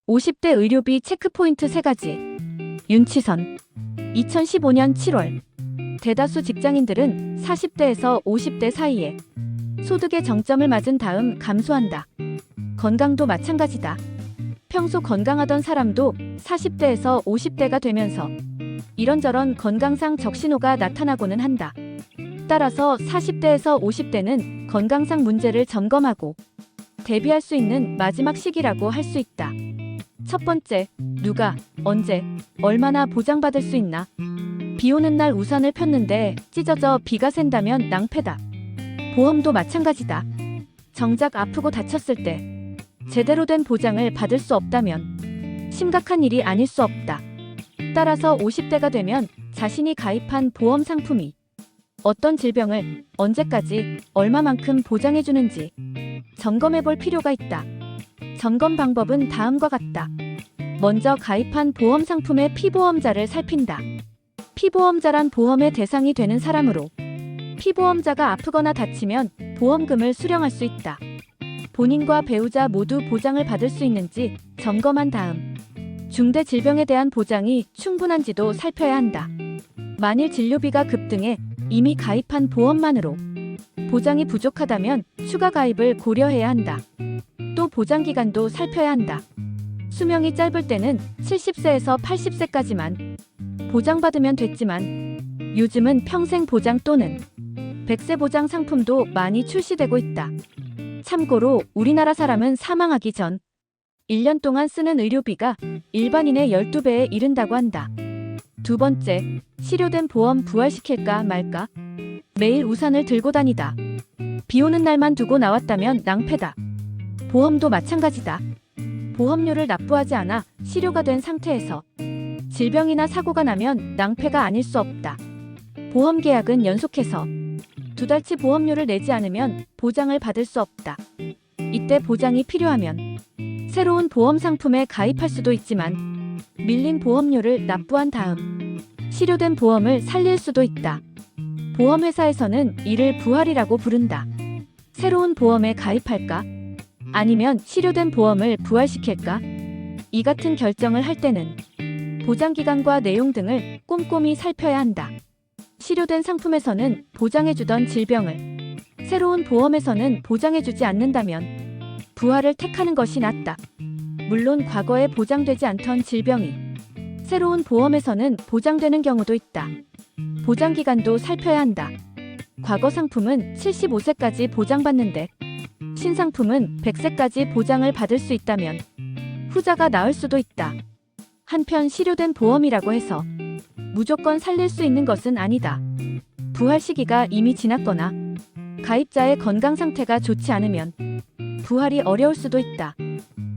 50대 의료비 체크포인트 3가지. 윤치선. 2015년 7월. 대다수 직장인들은 40대에서 50대 사이에 소득의 정점을 맞은 다음 감소한다. 건강도 마찬가지다. 평소 건강하던 사람도 40대에서 50대가 되면서 이런저런 건강상 적신호가 나타나고는 한다. 따라서 40대에서 50대는 건강상 문제를 점검하고 대비할 수 있는 마지막 시기라고 할 수 있다. 첫 번째, 누가, 언제, 얼마나 보장받을 수 있나? 비 오는 날 우산을 폈는데 찢어져 비가 샌다면 낭패다. 보험도 마찬가지다. 정작 아프고 다쳤을 때 제대로 된 보장을 받을 수 없다면 심각한 일이 아닐 수 없다. 따라서 50대가 되면 자신이 가입한 보험 상품이 어떤 질병을 언제까지 얼마만큼 보장해주는지 점검해 볼 필요가 있다. 점검 방법은 다음과 같다. 먼저 가입한 보험 상품의 피보험자를 살핀다. 피보험자란 보험의 대상이 되는 사람으로 피보험자가 아프거나 다치면 보험금을 수령할 수 있다. 본인과 배우자 모두 보장을 받을 수 있는지 점검한 다음 중대 질병에 대한 보장이 충분한지도 살펴야 한다. 만일 진료비가 급등해 이미 가입한 보험만으로 보장이 부족하다면 추가 가입을 고려해야 한다. 또 보장기간도 살펴야 한다. 수명이 짧을 때는 70세에서 80세까지만 보장받으면 됐지만 요즘은 평생 보장 또는 100세 보장 상품도 많이 출시되고 있다. 참고로 우리나라 사람은 사망하기 전 1년 동안 쓰는 의료비가 일반인의 12배에 이른다고 한다. 두 번째, 실효된 보험 부활시킬까 말까? 매일 우산을 들고 다니다. 비 오는 날만 두고 나왔다면 낭패다. 보험도 마찬가지다. 보험료를 납부하지 않아 실효가 된 상태에서 질병이나 사고가 나면 낭패가 아닐 수 없다. 보험 계약은 연속해서 2달치 보험료를 내지 않으면 보장을 받을 수 없다. 이때 보장이 필요하면 새로운 보험 상품에 가입할 수도 있지만 밀린 보험료를 납부한 다음 실효된 보험을 살릴 수도 있다. 보험회사에서는 이를 부활이라고 부른다. 새로운 보험에 가입할까? 아니면 실효된 보험을 부활시킬까? 이 같은 결정을 할 때는 보장기간과 내용 등을 꼼꼼히 살펴야 한다. 실효된 상품에서는 보장해주던 질병을 새로운 보험에서는 보장해주지 않는다면 부활을 택하는 것이 낫다. 물론 과거에 보장되지 않던 질병이 새로운 보험에서는 보장되는 경우도 있다. 보장기간도 살펴야 한다. 과거 상품은 75세까지 보장받는데 신상품은 100세까지 보장을 받을 수 있다면 후자가 나을 수도 있다. 한편 실효된 보험이라고 해서 무조건 살릴 수 있는 것은 아니다. 부활 시기가 이미 지났거나 가입자의 건강 상태가 좋지 않으면 부활이 어려울 수도 있다.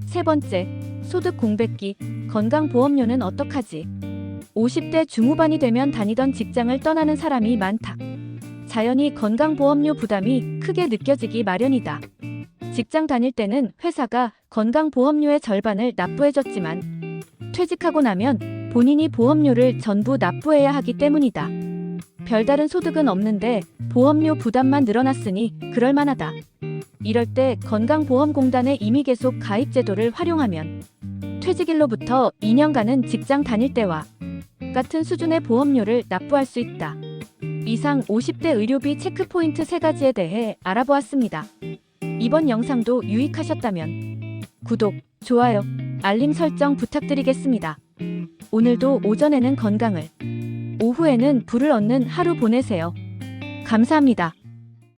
세 번째, 소득 공백기, 건강보험료는 어떡하지? 50대 중후반이 되면 다니던 직장을 떠나는 사람이 많다. 자연히 건강보험료 부담이 크게 느껴지기 마련이다. 직장 다닐 때는 회사가 건강보험료의 절반을 납부해줬지만 퇴직하고 나면 본인이 보험료를 전부 납부해야 하기 때문이다. 별다른 소득은 없는데 보험료 부담만 늘어났으니 그럴만하다. 이럴 때 건강보험공단의 임의계속 가입 제도를 활용하면 퇴직일로부터 2년간은 직장 다닐 때와 같은 수준의 보험료를 납부할 수 있다. 이상 50대 의료비 체크포인트 3가지에 대해 알아보았습니다. 이번 영상도 유익하셨다면 구독, 좋아요, 알림 설정 부탁드리겠습니다. 오늘도 오전에는 건강을, 오후에는 부를 얻는 하루 보내세요. 감사합니다.